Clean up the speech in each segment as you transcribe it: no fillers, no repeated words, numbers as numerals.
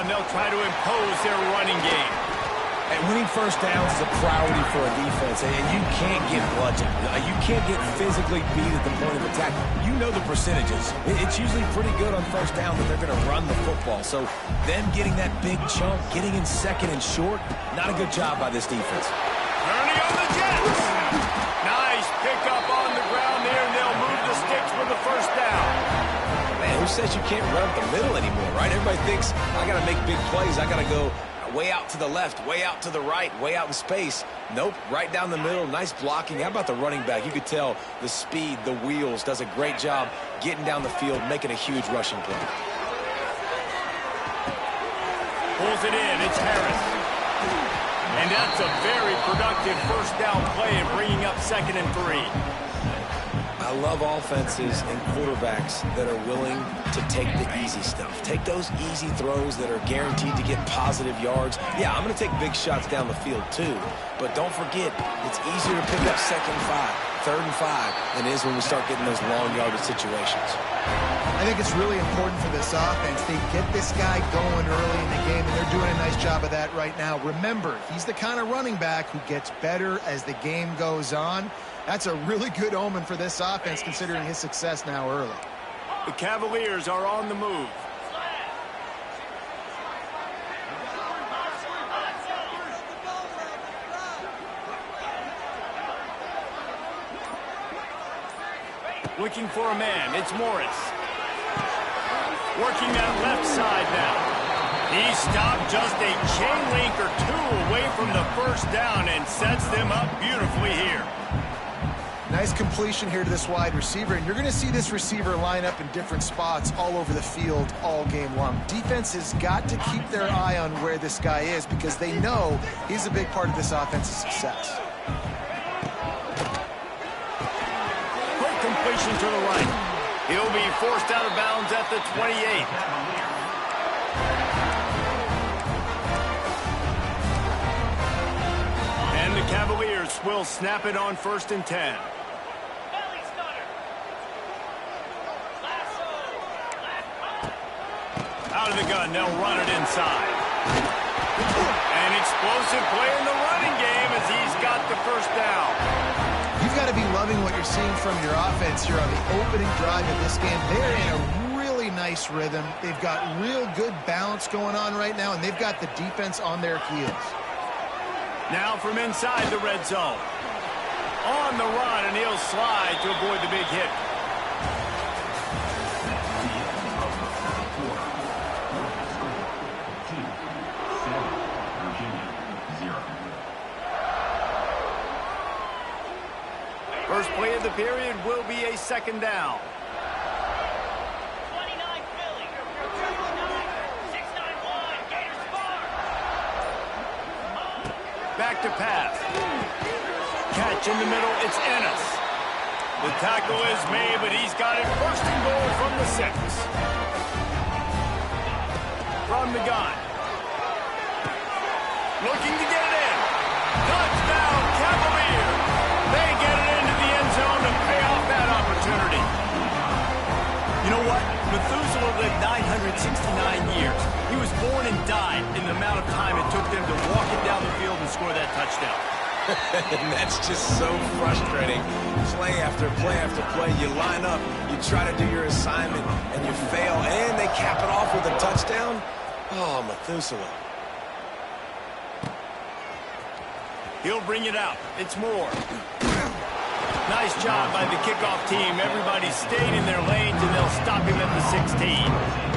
and they'll try to impose their running game. And winning first downs is a priority for a defense, and you can't get bludgeoned. You can't get physically beat at the point of attack. You know the percentages. It's usually pretty good on first down that they're going to run the football. So them getting that big chunk, getting in second and short, not a good job by this defense. Turning on the Jets. Nice pickup on the ground there, and they'll move the sticks for the first down. Man, who says you can't run up the middle anymore, right? Everybody thinks, I got to make big plays. I got to go way out to the left, way out to the right, way out in space. Nope, right down the middle. Nice blocking. How about the running back? You could tell the speed, the wheels, does a great job getting down the field, making a huge rushing play. Pulls it in. It's Harris. And that's a very productive first down play and bringing up 2nd and 3. I love offenses and quarterbacks that are willing to take the easy stuff. Take those easy throws that are guaranteed to get positive yards. Yeah, I'm going to take big shots down the field too, but don't forget, it's easier to pick up 2nd and 5, 3rd and 5 than it is when we start getting those long yardage situations. I think it's really important for this offense. They get this guy going early in the game, and they're doing a nice job of that right now. Remember, he's the kind of running back who gets better as the game goes on. That's a really good omen for this offense, considering his success now early. The Cavaliers are on the move. Looking for a man. It's Morris. Working that left side now. He stopped just a chain link or two away from the first down and sets them up beautifully here. Nice completion here to this wide receiver, and you're going to see this receiver line up in different spots all over the field all game long. Defense has got to keep their eye on where this guy is because they know he's a big part of this offense's success. Quick completion to the right. He'll be forced out of bounds at the 28. And the Cavaliers will snap it on 1st and 10. Out of the gun, they'll run it inside. An explosive play in the running game as he's got the first down. You've got to be loving what you're seeing from your offense here on the opening drive of this game. They're in a really nice rhythm. They've got real good balance going on right now, and they've got the defense on their heels. Now from inside the red zone. On the run, and he'll slide to avoid the big hit. First play of the period will be a 2nd down. 29 Philly. 691 Gators Bar. Back to pass. Catch in the middle. It's Ennis. The tackle is made, but he's got it 1st and goal from the 6. From the gun. Looking to get it in. Touchdown, Cavaliers. They get it into the end zone to pay off that opportunity. You know what? Methuselah lived 969 years. He was born and died in the amount of time it took them to walk it down the field and score that touchdown. And that's just so frustrating. Play after play after play. You line up, you try to do your assignment, and you fail, and they cap it off with a touchdown. Oh, Methuselah. He'll bring it out. It's Moore. Nice job by the kickoff team. Everybody stayed in their lanes, and they'll stop him at the 16.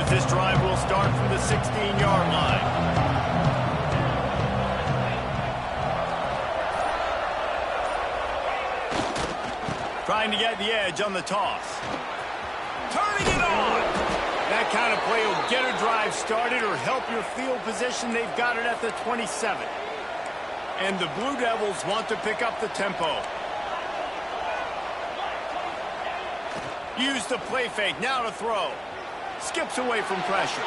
This drive will start from the 16-yard line. Trying to get the edge on the toss. Turning it on. That kind of play will get a drive started or help your field position. They've got it at the 27. And the Blue Devils want to pick up the tempo. Use the play fake. Now to throw. skips away from pressure.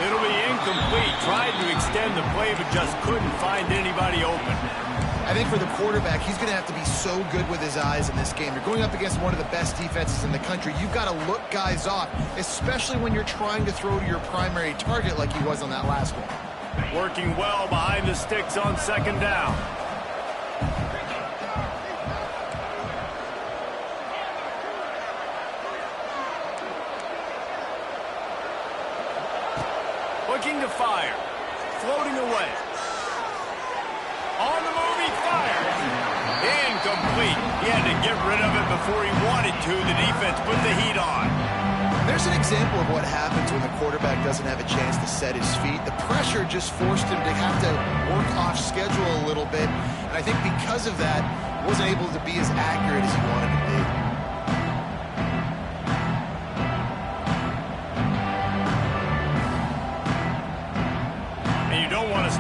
It'll be incomplete. Tried to extend the play, but just couldn't find anybody open. I think for the quarterback, he's going to have to be so good with his eyes in this game. You're going up against one of the best defenses in the country. You've got to look guys off, especially when you're trying to throw to your primary target like he was on that last one. Working well behind the sticks on second down. Looking to fire. Floating away. On the move, he fires. Incomplete. He had to get rid of it before he wanted to. The defense put the heat on. There's an example of what happens when the quarterback doesn't have a chance to set his feet. The pressure just forced him to have to work off schedule a little bit. And I think because of that, he wasn't able to be as accurate as he wanted to be.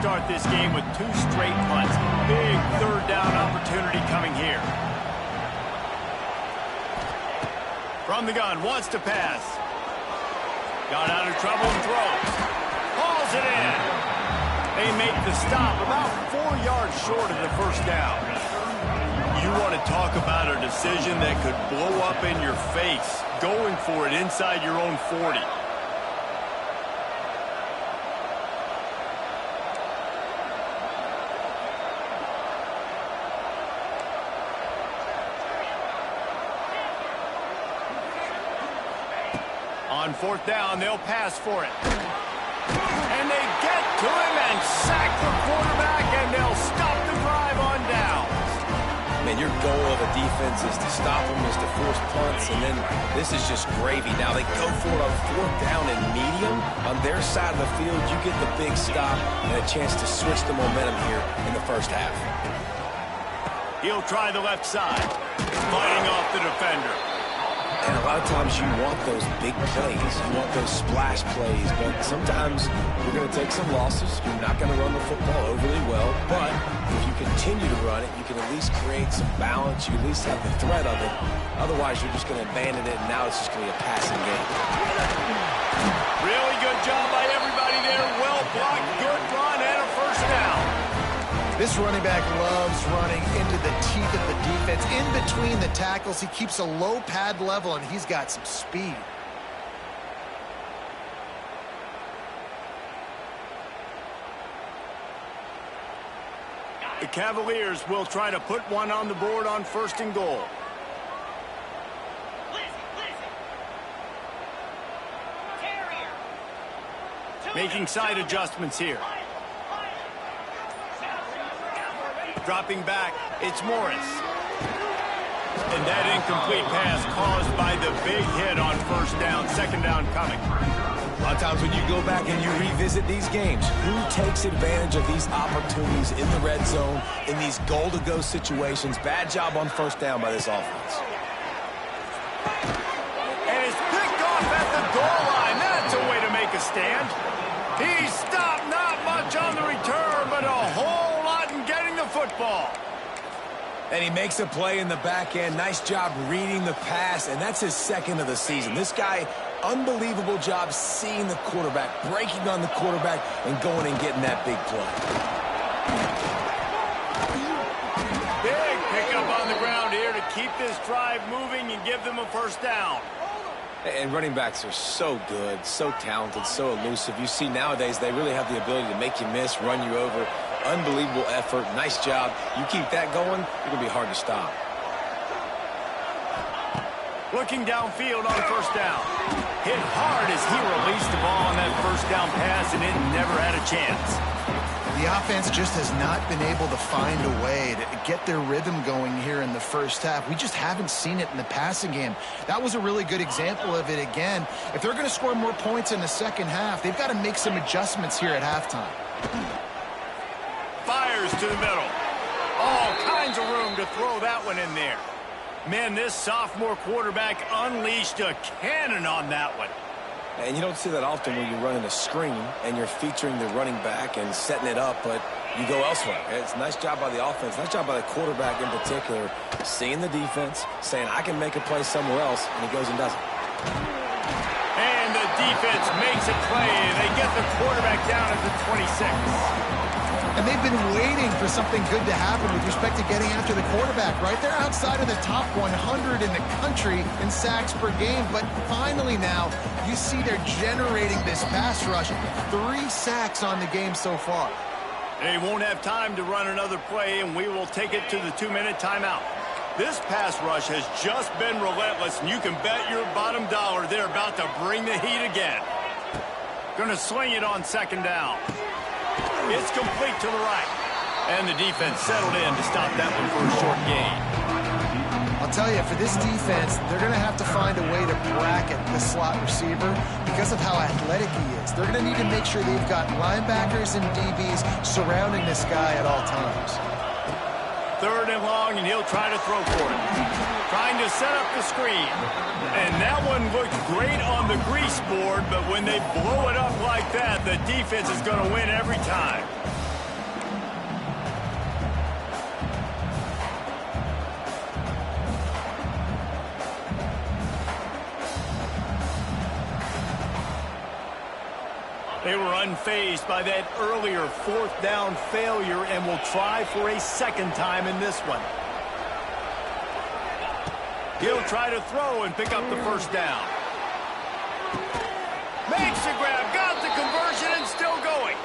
Start this game with 2 straight punts. Big third down opportunity coming here. From the gun, wants to pass. Got out of trouble and throws. Hauls it in. They make the stop about 4 yards short of the first down. You want to talk about a decision that could blow up in your face. Going for it inside your own 40. On fourth down, they'll pass for it. And they get to him and sack the quarterback, and they'll stop the drive on down. Man, your goal of a defense is to stop them, is to force punts, and then this is just gravy. Now they go for it on fourth down and medium. On their side of the field, you get the big stop and a chance to switch the momentum here in the first half. He'll try the left side, fighting off the defender. And a lot of times you want those big plays. You want those splash plays. But sometimes you're going to take some losses. You're not going to run the football overly well. But if you continue to run it, you can at least create some balance. You at least have the threat of it. Otherwise, you're just going to abandon it, and now it's just going to be a passing game. Really good job by everybody there. Well blocked, good run, and a first down. This running back loves running into the teeth of the defense. In between the tackles, he keeps a low pad level, and he's got some speed. The Cavaliers will try to put one on the board on first and goal. Making side adjustments here. Dropping back, it's Morris. And that incomplete pass caused by the big hit on first down, second down coming. A lot of times when you go back and you revisit these games, who takes advantage of these opportunities in the red zone, in these goal-to-go situations? Bad job on first down by this offense. And it's picked off at the goal line. That's a way to make a stand. He stopped, not much on the return, but a whole lot in getting the football. And he makes a play in the back end. Nice job reading the pass, and that's his second of the season. This guy, unbelievable job seeing the quarterback, breaking on the quarterback, and going and getting that big play. Big pickup on the ground here to keep this drive moving and give them a first down. And running backs are so good, so talented, so elusive. You see nowadays they really have the ability to make you miss, run you over. Unbelievable effort. Nice job. You keep that going, you're going to be hard to stop. Looking downfield on first down. Hit hard as he released the ball on that first down pass, and it never had a chance. The offense just has not been able to find a way to get their rhythm going here in the first half. We just haven't seen it in the passing game. That was a really good example of it again. If they're going to score more points in the second half, they've got to make some adjustments here at halftime. Fires to the middle. All kinds of room to throw that one in there. Man, this sophomore quarterback unleashed a cannon on that one. And you don't see that often when you're running a screen and you're featuring the running back and setting it up, but you go elsewhere. It's a nice job by the offense, nice job by the quarterback in particular, seeing the defense, saying, I can make a play somewhere else, and he goes and does it. And the defense makes a play, and they get the quarterback down at the 26. And they've been waiting for something good to happen with respect to getting after the quarterback, right? They're outside of the top 100 in the country in sacks per game, but finally now you see they're generating this pass rush. 3 sacks on the game so far. They won't have time to run another play, and we will take it to the 2-minute timeout. This pass rush has just been relentless, and you can bet your bottom dollar they're about to bring the heat again. Gonna sling it on 2nd down. It's complete to the right. And the defense settled in to stop that one for a short gain. I'll tell you, for this defense, they're going to have to find a way to bracket the slot receiver because of how athletic he is. They're going to need to make sure they've got linebackers and DBs surrounding this guy at all times. 3rd and long, and he'll try to throw for it. Trying to set up the screen. And that one looked great on the grease board, but when they blow it up like that, the defense is going to win every time. They were unfazed by that earlier 4th down failure and will try for a 2nd time in this one. He'll try to throw and pick up the 1st down. Makes the grab, got the conversion, and still going.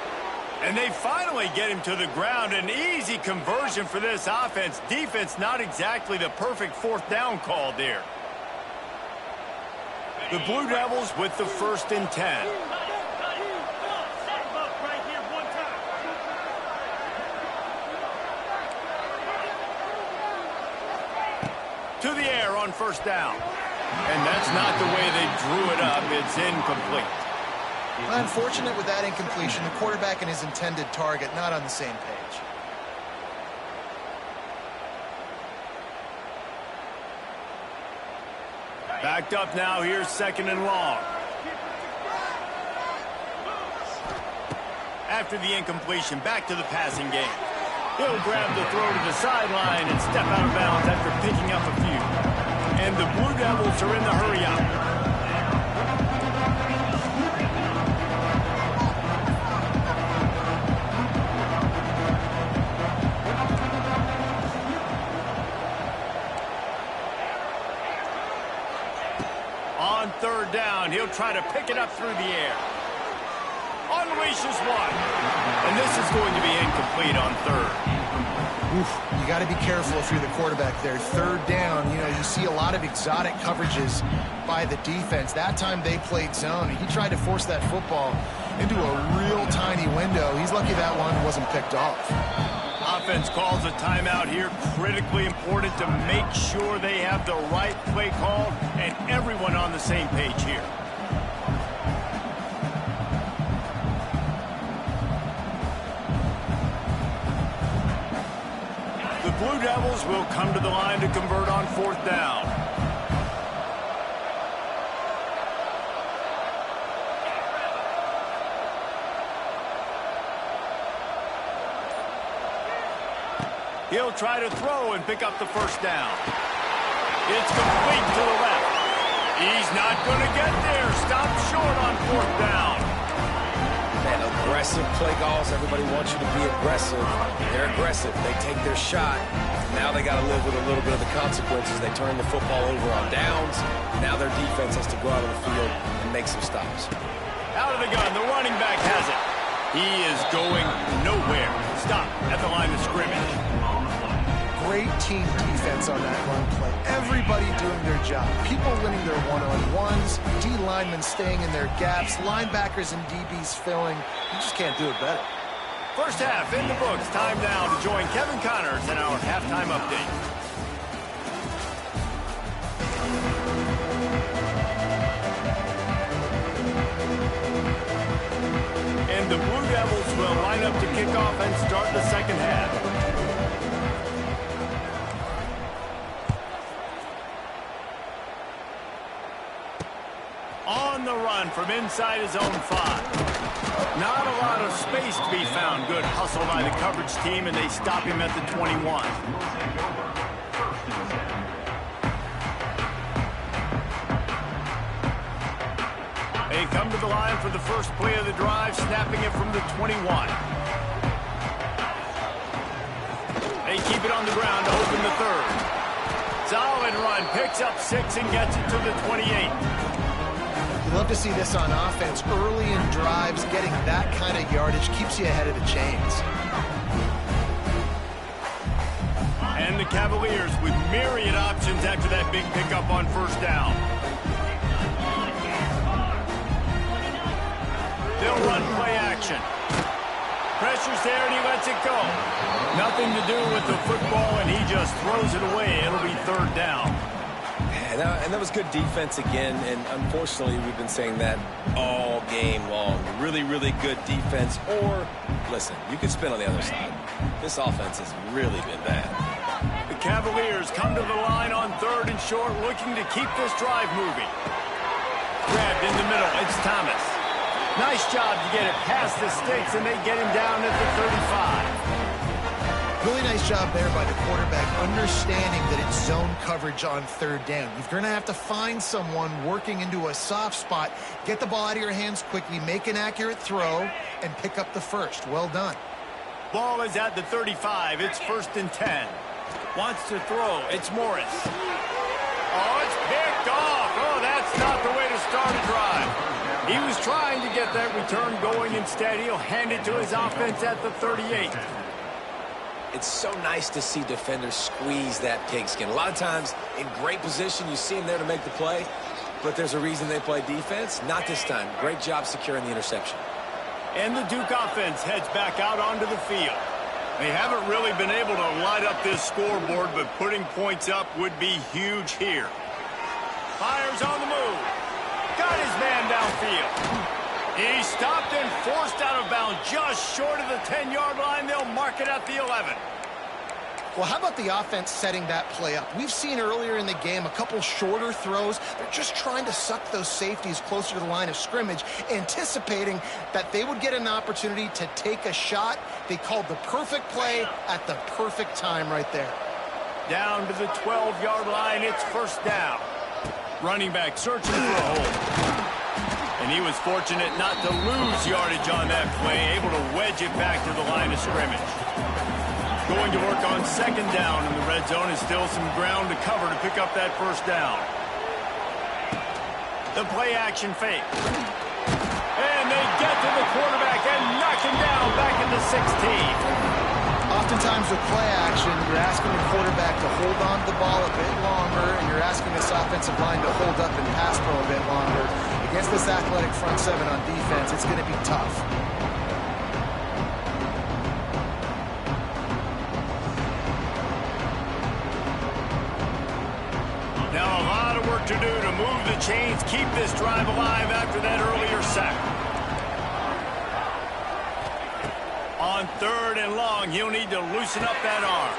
And they finally get him to the ground. An easy conversion for this offense. Defense not exactly the perfect 4th down call there. The Blue Devils with the 1st and 10. To the air on 1st down. And that's not the way they drew it up. It's incomplete. Unfortunate with that incompletion. The quarterback and his intended target not on the same page. Backed up now. Here's 2nd and long. After the incompletion, back to the passing game. He'll grab the throw to the sideline and step out of bounds after picking up a few. And the Blue Devils are in the hurry up. On 3rd down, he'll try to pick it up through the air. Unleashes one. And this is going to be incomplete on 3rd. Oof, you got to be careful if you're the quarterback there. 3rd down, you see a lot of exotic coverages by the defense. That time they played zone. He tried to force that football into a real tiny window. He's lucky that one wasn't picked off. Offense calls a timeout here. Critically important to make sure they have the right play call and everyone on the same page here. The Blue Devils will come to the line to convert on 4th down. He'll try to throw and pick up the 1st down. It's complete to the left. He's not going to get there. Stopped short on 4th down. Man, aggressive play calls. Everybody wants you to be aggressive. They're aggressive. They take their shot. Now they got to live with a little bit of the consequences. They turn the football over on downs. Now their defense has to go out on the field and make some stops. Out of the gun. The running back has it. He is going nowhere. Stop at the line of scrimmage. Great team defense on that run play. Everybody doing their job. People winning their one-on-ones. D linemen staying in their gaps. Linebackers and DBs filling. You just can't do it better. First half in the books. Time now to join Kevin Connors in our halftime update. And the Blue Devils will line up to kick off and start the 2nd half. On the run from inside his own 5. Not a lot of space to be found. Good hustle by the coverage team, and they stop him at the 21. They come to the line for the first play of the drive, snapping it from the 21. They keep it on the ground to open the third. Solid run, picks up 6 and gets it to the 28. You love to see this on offense. Early in drives, getting that kind of yardage keeps you ahead of the chains. And the Cavaliers with myriad options after that big pickup on first down. They'll run play action. Pressure's there, and he lets it go. Nothing to do with the football, and he just throws it away. It'll be third down. And that was good defense again, and unfortunately, we've been saying that all game long. Really, really good defense. Or, listen, you could spin on the other side. This offense has really been bad. The Cavaliers come to the line on third and short, looking to keep this drive moving. Grabbed in the middle. It's Thomas. Nice job to get it past the sticks, and they get him down at the 35. Really nice job there by the quarterback, understanding that it's zone coverage on third down. You're going to have to find someone working into a soft spot, get the ball out of your hands quickly, make an accurate throw, and pick up the first. Well done. Ball is at the 35. It's 1st and 10. Wants to throw. It's Morris. Oh, it's picked off. Oh, that's not the way to start a drive. He was trying to get that return going. Instead, he'll hand it to his offense at the 38. It's so nice to see defenders squeeze that pigskin. A lot of times, in great position, you see them there to make the play, but there's a reason they play defense. Not this time. Great job securing the interception. And the Duke offense heads back out onto the field. They haven't really been able to light up this scoreboard, but putting points up would be huge here. Fires on the move. Got his man downfield. He stopped and forced out of bounds just short of the 10-yard line. They'll mark it at the 11. Well, how about the offense setting that play up? We've seen earlier in the game a couple shorter throws. They're just trying to suck those safeties closer to the line of scrimmage, anticipating that they would get an opportunity to take a shot. They called the perfect play at the perfect time right there. Down to the 12-yard line, it's 1st down. Running back searching for a hole. And he was fortunate not to lose yardage on that play, able to wedge it back to the line of scrimmage. Going to work on 2nd down in the red zone is still some ground to cover to pick up that 1st down. The play action fake. And they get to the quarterback and knock him down back at the 16. Oftentimes with play action, you're asking the quarterback to hold on to the ball a bit longer, and you're asking this offensive line to hold up and pass pro a bit longer. Against this athletic front seven on defense, it's going to be tough. Now a lot of work to do to move the chains, keep this drive alive after that earlier sack. On 3rd and long, he'll need to loosen up that arm.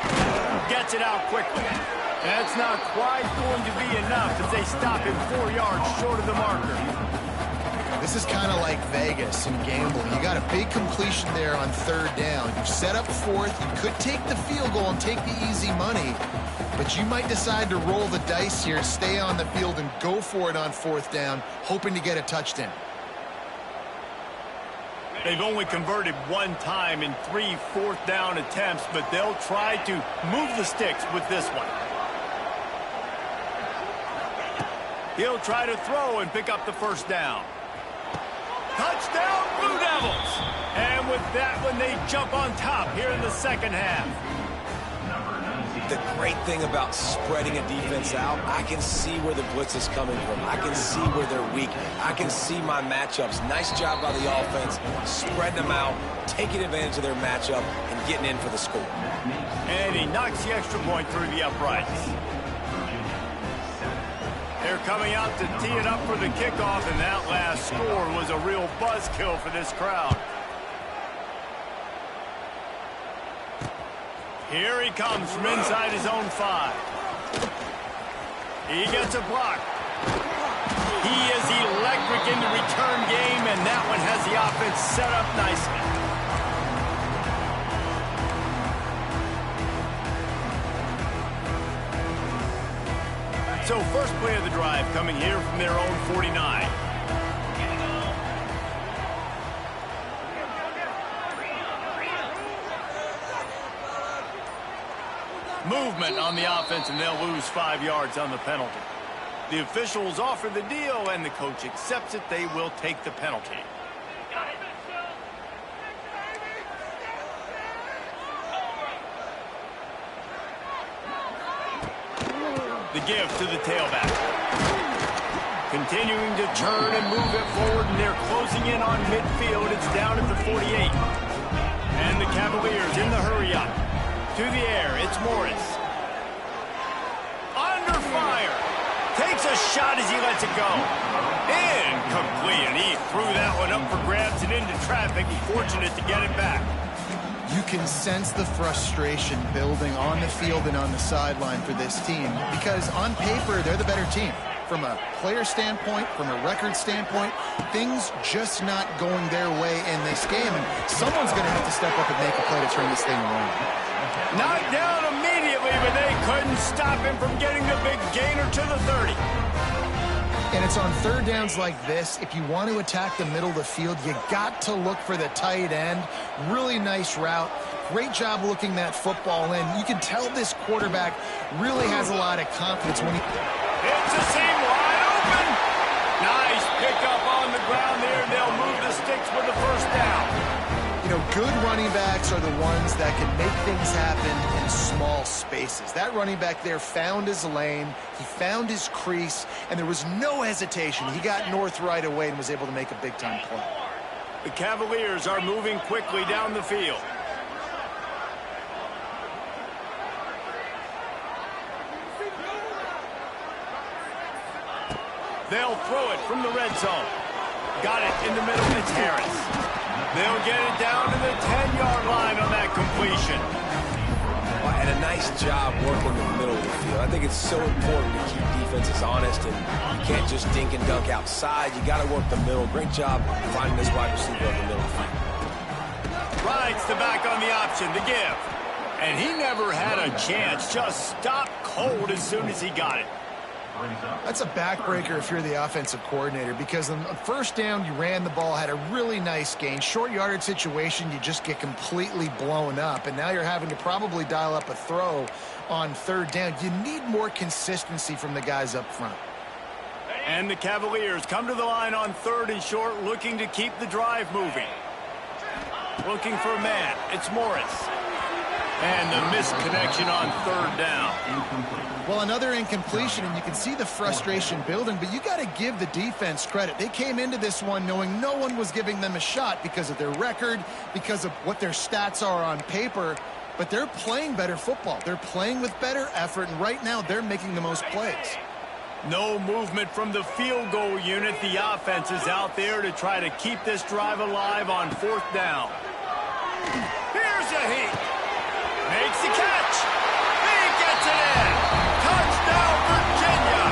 Gets it out quickly. That's not quite going to be enough as they stop him 4 yards short of the marker. This is kind of like Vegas in gambling. You got a big completion there on 3rd down. You've set up 4th. You could take the field goal and take the easy money, but you might decide to roll the dice here, stay on the field, and go for it on 4th down, hoping to get a touchdown. They've only converted 1 time in 3 4th down attempts, but they'll try to move the sticks with this one. He'll try to throw and pick up the 1st down. Touchdown, Blue Devils! And with that one, they jump on top here in the 2nd half. The great thing about spreading a defense out, I can see where the blitz is coming from. I can see where they're weak. I can see my matchups. Nice job by the offense, spreading them out, taking advantage of their matchup, and getting in for the score. And he knocks the extra point through the uprights. They're coming out to tee it up for the kickoff, and that last score was a real buzzkill for this crowd. Here he comes from inside his own 5. He gets a block. He is electric in the return game, and that one has the offense set up nicely. So first play of the drive coming here from their own 49. Movement on the offense, and they'll lose 5 yards on the penalty. The officials offer the deal, and the coach accepts it. They will take the penalty. The give to the tailback. Continuing to turn and move it forward, and they're closing in on midfield. It's down at the 48. And the Cavaliers in the hurry-up. To the air, it's Morris. Under fire. Takes a shot as he lets it go. Incomplete, and he threw that one up for grabs and into traffic. Fortunate to get it back. You can sense the frustration building on the field and on the sideline for this team because on paper, they're the better team. From a player standpoint, from a record standpoint, things just not going their way in this game. And someone's going to have to step up and make a play to turn this thing around. Knocked down immediately, but they couldn't stop him from getting the big gainer to the 30. And it's on third downs like this. If you want to attack the middle of the field, you got to look for the tight end. Really nice route. Great job looking that football in. You can tell this quarterback really has a lot of confidence when he... It's a seam wide open. Nice pickup on the ground there. They'll move the sticks with the first down. You know, good running backs are the ones that can make things happen in small spaces. That running back there found his lane, he found his crease, and there was no hesitation. He got north right away and was able to make a big-time play. The Cavaliers are moving quickly down the field. They'll throw it from the red zone. Got it in the middle. It's Harris. They'll get it down to the 10-yard line on that completion. Well, and a nice job working the middle of the field. I think it's so important to keep defenses honest, and you can't just dink and dunk outside. You got to work the middle. Great job finding this wide receiver in the middle of the field. Rides the back on the option, the give. And he never had a chance. Just stopped cold as soon as he got it. That's a backbreaker if you're the offensive coordinator because on first down, you ran the ball, had a really nice gain. Short yardage situation, you just get completely blown up, and now you're having to probably dial up a throw on third down. You need more consistency from the guys up front. And the Cavaliers come to the line on third and short, looking to keep the drive moving. Looking for a man. It's Morris. And the missed connection on third down. Well, another incompletion, and you can see the frustration building, but you got to give the defense credit. They came into this one knowing no one was giving them a shot because of their record, because of what their stats are on paper, but they're playing better football. They're playing with better effort, and right now they're making the most plays. No movement from the field goal unit. The offense is out there to try to keep this drive alive on fourth down. Here's a heat. Makes the catch. He gets it in. Touchdown, Virginia.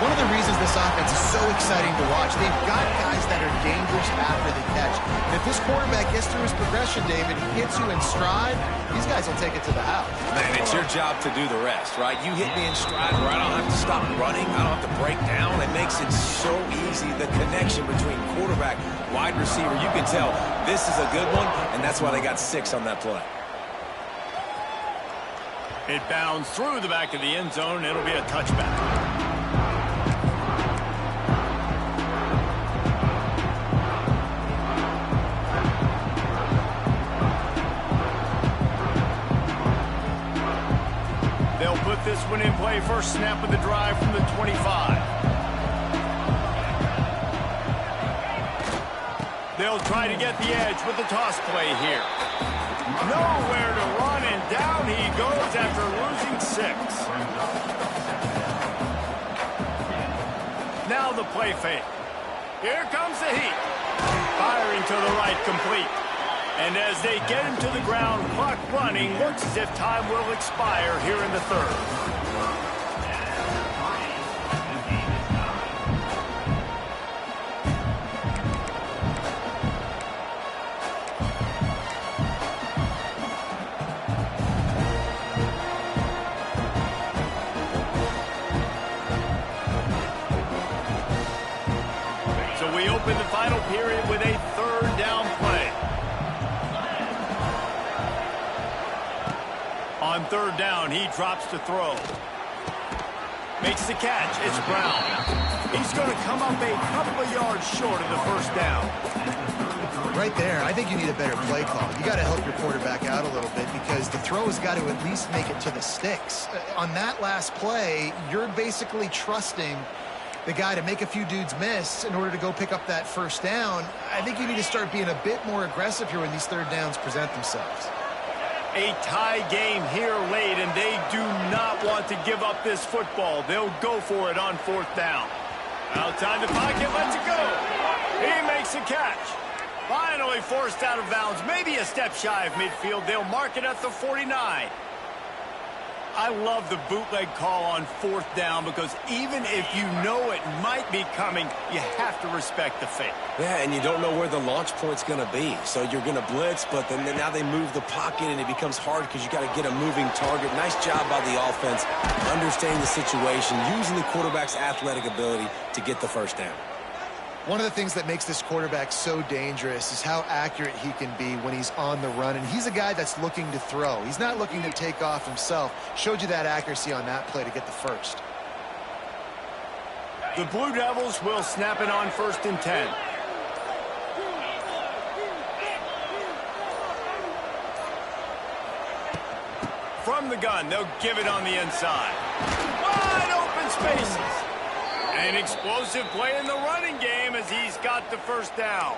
One of the reasons this offense is so exciting to watch, they've got guys that are dangerous after the catch. And if this quarterback gets through his progression, David, hits you in stride, these guys will take it to the house. Man, it's your job to do the rest, right? You hit me in stride where I don't have to stop running. I don't have to break down. It makes it so easy. The connection between quarterback, wide receiver, you can tell this is a good one, and that's why they got 6 on that play. It bounds through the back of the end zone. It'll be a touchback. They'll put this one in play. First snap of the drive from the 25. They'll try to get the edge with the toss play here. Nowhere to run, and down he goes after losing 6. Now the play fake. Here comes the heat. Firing to the right, complete. And as they get him to the ground, clock running, looks as if time will expire here in the third. So we open the final period with a third down play. On third down, he drops to throw. Makes the catch. It's Brown. He's going to come up a couple of yards short of the first down. Right there, I think you need a better play call. You got to help your quarterback out a little bit because the throw has got to at least make it to the sticks. On that last play, you're basically trusting the guy to make a few dudes miss in order to go pick up that first down. I think you need to start being a bit more aggressive here when these third downs present themselves. A tie game here late, and they do not want to give up this football. They'll go for it on fourth down. Outside the pocket, lets it go. He makes a catch. Finally forced out of bounds, maybe a step shy of midfield. They'll mark it at the 49. I love the bootleg call on fourth down because even if you know it might be coming, you have to respect the fake. Yeah, and you don't know where the launch point's going to be. So you're going to blitz, but then now they move the pocket, and it becomes hard because you got to get a moving target. Nice job by the offense, understanding the situation, using the quarterback's athletic ability to get the first down. One of the things that makes this quarterback so dangerous is how accurate he can be when he's on the run. And he's a guy that's looking to throw. He's not looking to take off himself. Showed you that accuracy on that play to get the first. The Blue Devils will snap it on 1st and 10. From the gun, they'll give it on the inside. Wide open spaces. An explosive play in the running game as he's got the first down.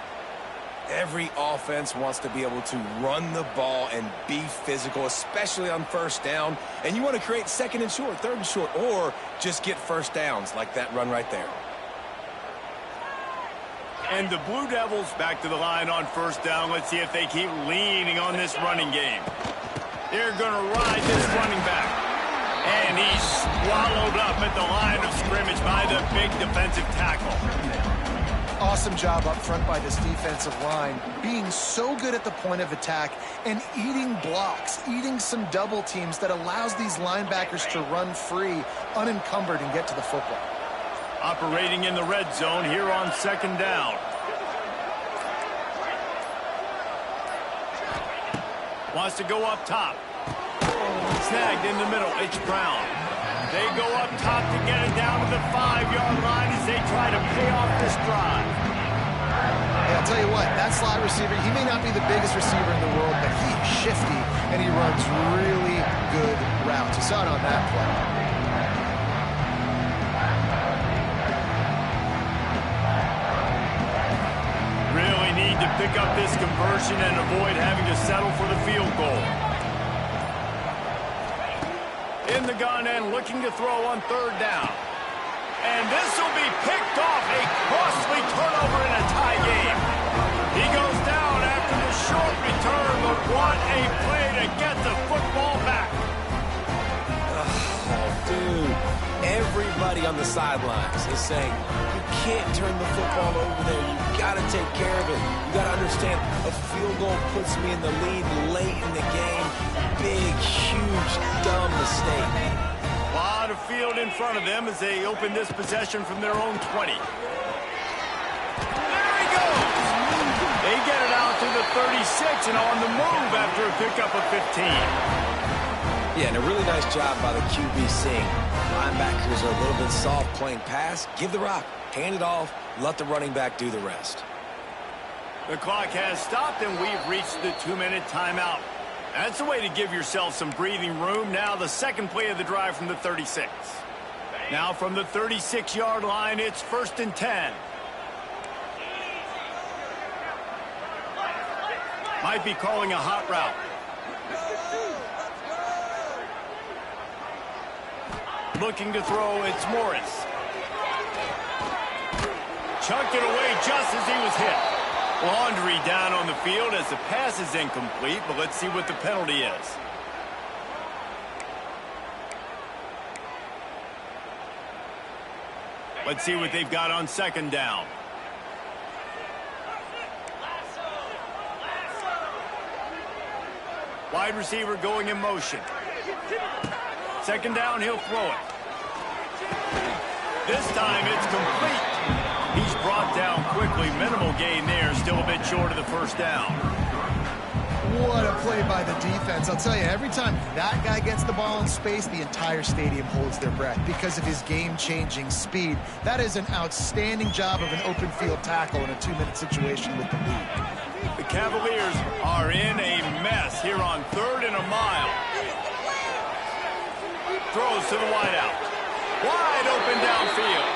Every offense wants to be able to run the ball and be physical, especially on first down. And you want to create second and short, third and short, or just get first downs like that run right there. And the Blue Devils back to the line on first down. Let's see if they keep leaning on this running game. They're going to ride this running back. And he's swallowed up at the line of scrimmage by the big defensive tackle. Awesome job up front by this defensive line, being so good at the point of attack and eating blocks, eating some double teams that allows these linebackers to run free, unencumbered, and get to the football. Operating in the red zone here on 2nd down. Wants to go up top. Snagged in the middle. It's Brown. They go up top to get it down to the 5-yard line as they try to pay off this drive. Hey, I'll tell you what, that slot receiver, he may not be the biggest receiver in the world, but he's shifty and he runs really good routes. You saw it on that play. Really need to pick up this conversion and avoid having to settle for the field goal. In the gun and looking to throw on 3rd down. And this will be picked off. A costly turnover in a tie game. He goes down after the short return, but what a play to get the football back. Oh, dude. Everybody on the sidelines is saying, you can't turn the football over there. You got to take care of it. You got to understand, a field goal puts me in the lead late in the game. Big, huge, dumb mistake. A lot of field in front of them as they open this possession from their own 20. There he goes! They get it out to the 36 and on the move after a pickup of 15. Yeah, and a really nice job by the QB seeing. Linebackers are a little bit soft playing pass. Give the rock, hand it off, let the running back do the rest. The clock has stopped and we've reached the 2-minute timeout. That's a way to give yourself some breathing room. Now the second play of the drive from the 36. Now from the 36-yard line, it's 1st and 10. Might be calling a hot route. Looking to throw, it's Morris. Chucked it away just as he was hit. Laundry down on the field as the pass is incomplete, but let's see what the penalty is. Let's see what they've got on 2nd down. Wide receiver going in motion. 2nd down, he'll throw it. This time it's complete. He's brought down quickly. Minimal gain there, still a bit short of the 1st down. What a play by the defense. I'll tell you, every time that guy gets the ball in space, the entire stadium holds their breath because of his game-changing speed. That is an outstanding job of an open field tackle in a 2-minute situation with the lead. The Cavaliers are in a mess here on 3rd and a mile. Throws to the wideout. Wide open downfield.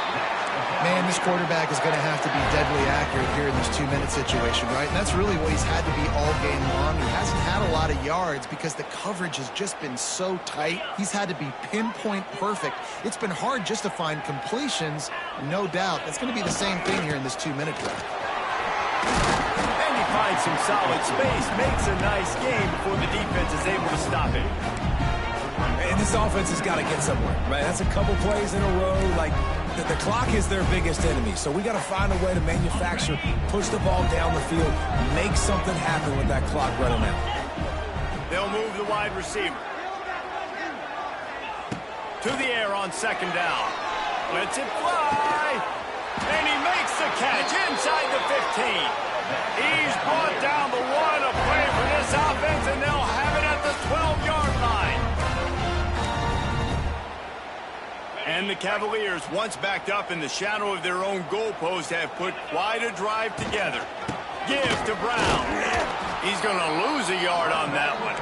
Man, this quarterback is going to have to be deadly accurate here in this 2-minute situation, right? And that's really what he's had to be all game long. He hasn't had a lot of yards because the coverage has just been so tight. He's had to be pinpoint perfect. It's been hard just to find completions, no doubt. That's going to be the same thing here in this 2-minute drill. And he finds some solid space, makes a nice game before the defense is able to stop it. And this offense has got to get somewhere, right? That's a couple plays in a row. Like, the clock is their biggest enemy, so we got to find a way to manufacture, push the ball down the field, make something happen with that clock running out. They'll move the wide receiver to the air on 2nd down. Lets it fly, and he makes the catch inside the 15. He's brought down the one, a play for this offense, and they'll have it at the 12-yard line. And the Cavaliers, once backed up in the shadow of their own goalpost, have put quite a drive together. Give to Brown. He's going to lose a yard on that one.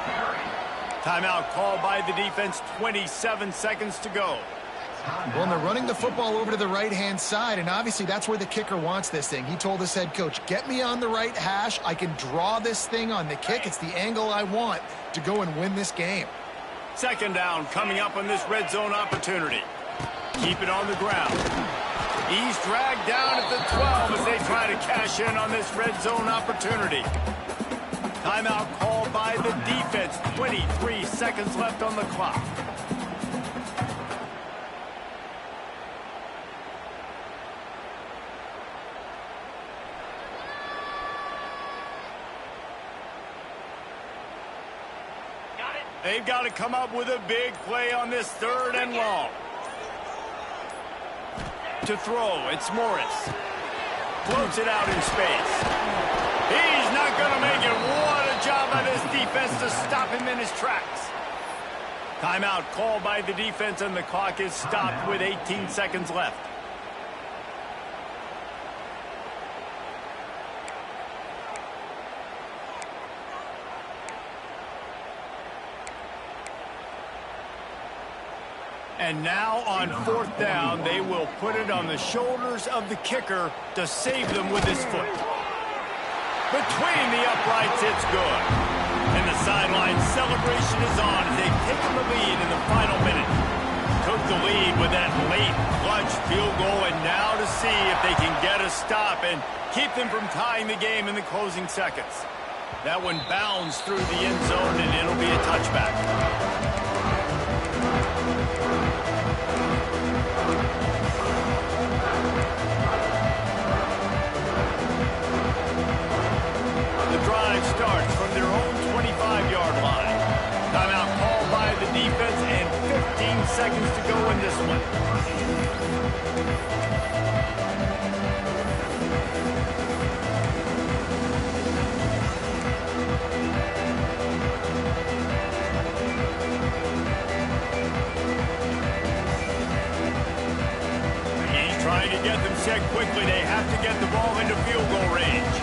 Timeout called by the defense, 27 seconds to go. Well, and they're running the football over to the right-hand side, and obviously that's where the kicker wants this thing. He told his head coach, get me on the right hash. I can draw this thing on the kick. It's the angle I want to go and win this game. 2nd down coming up on this red zone opportunity. Keep it on the ground. He's dragged down at the 12 as they try to cash in on this red zone opportunity. Timeout called by the defense. 23 seconds left on the clock. They've got to come up with a big play on this 3rd and long. To throw, it's Morris. Floats it out in space. He's not going to make it. What a job by this defense to stop him in his tracks. Timeout called by the defense, and the clock is stopped with 18 seconds left. And now on 4th down, they will put it on the shoulders of the kicker to save them with his foot. Between the uprights, it's good. And the sideline celebration is on as they've taken the lead in the final minute. Took the lead with that late clutch field goal, and now to see if they can get a stop and keep them from tying the game in the closing seconds. That one bounds through the end zone, and it'll be a touchback. Starts from their own 25-yard line. Timeout called by the defense, and 15 seconds to go in this one. He's trying to get them set quickly. They have to get the ball into field goal range.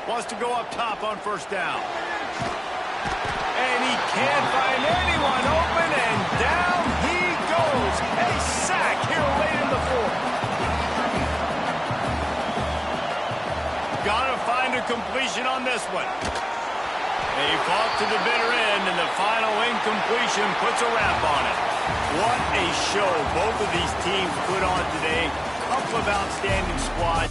Wants to go up top on 1st down. And he can't find anyone open, and down he goes. A sack here late in the 4th. Gotta find a completion on this one. They fought to the bitter end, and the final incompletion puts a wrap on it. What a show both of these teams put on today. Couple of outstanding squads.